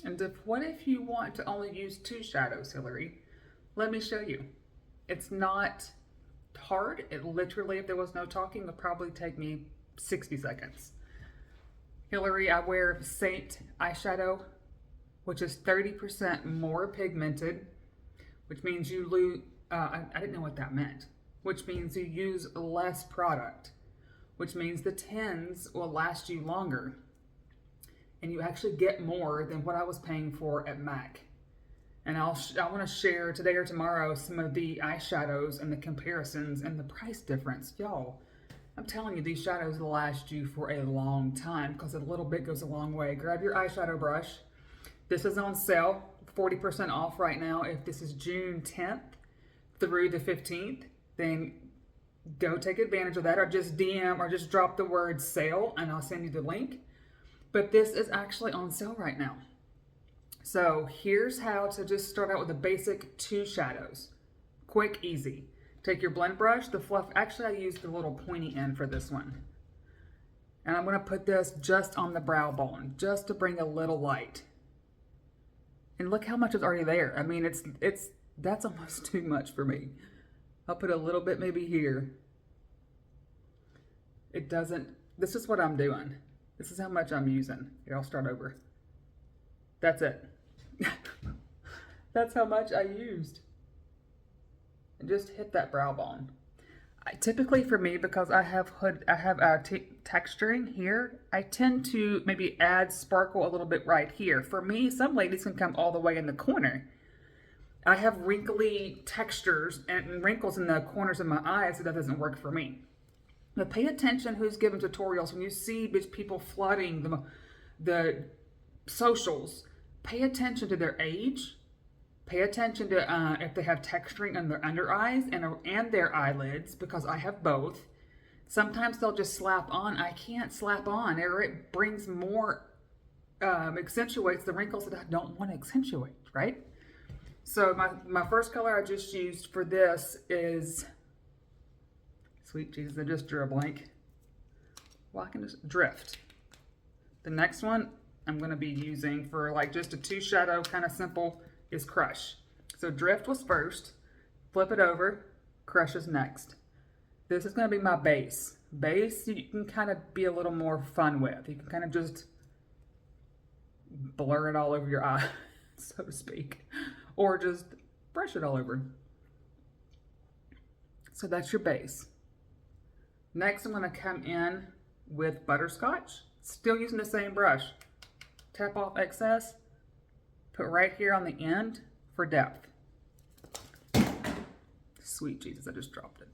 And what if you want to only use 2 shadows, Hillary? Let me show you. It's not hard. It literally, if there was no talking, would probably take me 60 seconds. Hillary, I wear Seint eyeshadow, which is 30% more pigmented, which means you lose, I didn't know what that meant, which means you use less product, which means the tints will last you longer. And you actually get more than what I was paying for at MAC. And I want to share today or tomorrow some of the eyeshadows and the comparisons and the price difference. Y'all, I'm telling you, these shadows will last you for a long time because a little bit goes a long way. Grab your eyeshadow brush. This is on sale, 40% off right now. If this is June 10th through the 15th, then go take advantage of that, or just DM or just drop the word sale and I'll send you the link. But this is actually on sale right now. So here's how to just start out with the basic 2 shadows. Quick, easy. Take your blend brush, the fluff. Actually, I used the little pointy end for this one. And I'm going to put this just on the brow bone, just to bring a little light. And look how much is already there. I mean, that's almost too much for me. I'll put a little bit maybe here. It doesn't, this is what I'm doing. This is how much I'm using. Here, I'll start over. That's it. That's how much I used. And just hit that brow bone. Typically for me, because I have texturing here, I tend to maybe add sparkle a little bit right here. For me, some ladies can come all the way in the corner. I have wrinkly textures and wrinkles in the corners of my eyes, so that doesn't work for me. But pay attention who's giving tutorials. When you see people flooding the socials, pay attention to their age. Pay attention to if they have texturing on their under eyes and their eyelids, because I have both. Sometimes they'll just slap on. I can't slap on, or it brings more, accentuates the wrinkles that I don't want to accentuate, right? So my first color I just used for this is, sweet Jesus, I just drew a blank. Well, I can just Drift. The next one I'm going to be using for like just a 2 shadow kind of simple is Crush. So Drift was first, flip it over, Crush is next. This is going to be my base. Base you can kind of be a little more fun with. You can kind of just blur it all over your eye, so to speak, or just brush it all over. So that's your base. Next, I'm going to come in with Butterscotch, still using the same brush. Tap off excess, put right here on the end for depth. Sweet Jesus, I just dropped it.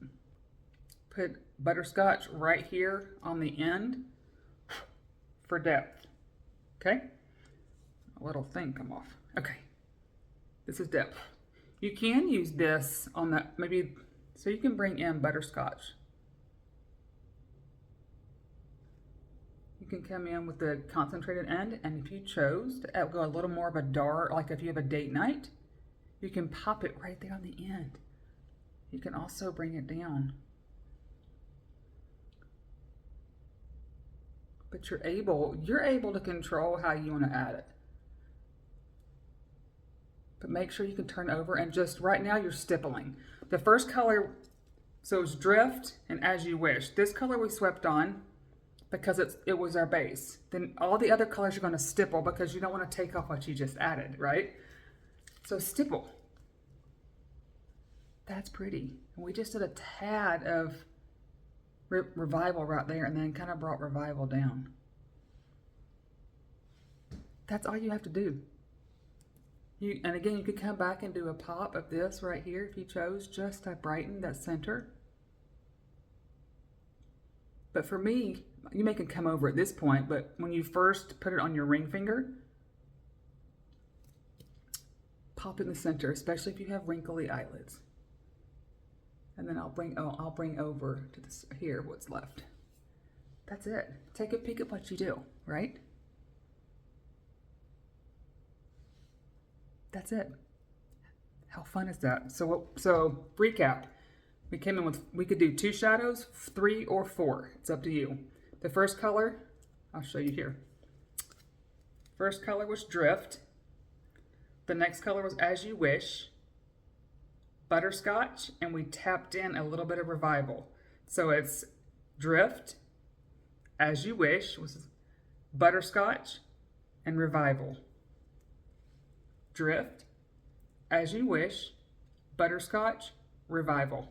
Put Butterscotch right here on the end for depth. Okay? A little thing come off. Okay. This is depth. You can use this on that, maybe, so you can bring in Butterscotch. You can come in with the concentrated end, and if you chose to go a little more of a dark, like if you have a date night, you can pop it right there on the end. You can also bring it down. But you're able to control how you want to add it. But make sure you can turn over, and just right now you're stippling. The first color, so it's Drift and As You Wish. This color we swept on because it was our base. Then all the other colors are going to stipple because you don't want to take off what you just added, right? So stipple. That's pretty. And we just did a tad of Revival right there, and then kind of brought Revival down. That's all you have to do. And again, you could come back and do a pop of this right here if you chose, just to brighten that center. But for me, you may can come over at this point, but when you first put it on your ring finger, pop in the center, especially if you have wrinkly eyelids. And then I'll bring over to this here what's left. That's it. Take a peek at what you do, right? That's it. How fun is that? So recap. We came in with, we could do 2 shadows, 3 or 4. It's up to you. The first color, I'll show you here. First color was Drift. The next color was As You Wish, Butterscotch, and we tapped in a little bit of Revival. So it's Drift, As You Wish, was Butterscotch, and Revival. Drift, As You Wish, Butterscotch, Revival.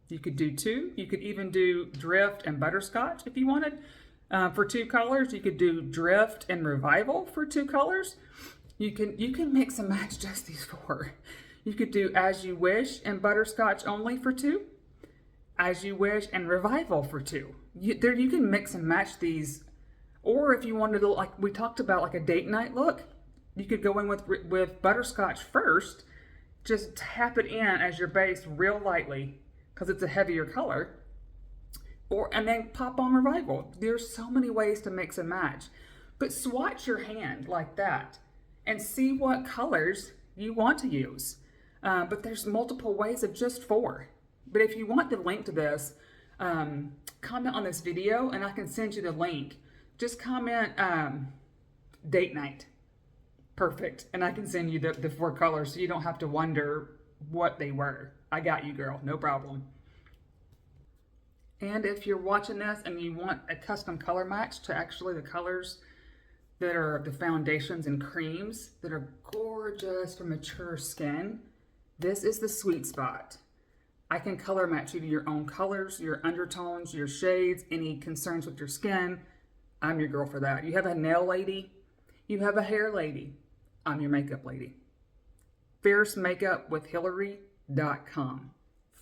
You could do two. You could even do Drift and Butterscotch if you wanted. For 2 colors, you could do Drift and Revival for 2 colors. You can mix and match just these 4. You could do As You Wish and Butterscotch only for 2. As You Wish and Revival for 2. You can mix and match these. Or if you wanted to, like we talked about, like a date night look, you could go in with Butterscotch first. Just tap it in as your base real lightly because it's a heavier color. And then pop on Revival. There's so many ways to mix and match. But swatch your hand like that and see what colors you want to use. But there's multiple ways of just 4. But if you want the link to this, comment on this video and I can send you the link. Just comment date night. Perfect. And I can send you the 4 colors so you don't have to wonder what they were. I got you, girl. No problem. And if you're watching this and you want a custom color match to actually the colors that are the foundations and creams that are gorgeous for mature skin, this is the sweet spot. I can color match you to your own colors, your undertones, your shades, any concerns with your skin. I'm your girl for that. You have a nail lady, you have a hair lady, I'm your makeup lady. FierceMakeupWithHillary.com.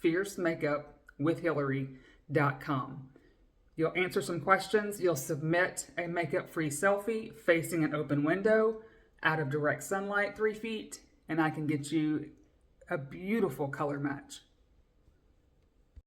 FierceMakeupWithHillary.com. You'll answer some questions. You'll submit a makeup-free selfie facing an open window out of direct sunlight 3 feet, and I can get you a beautiful color match.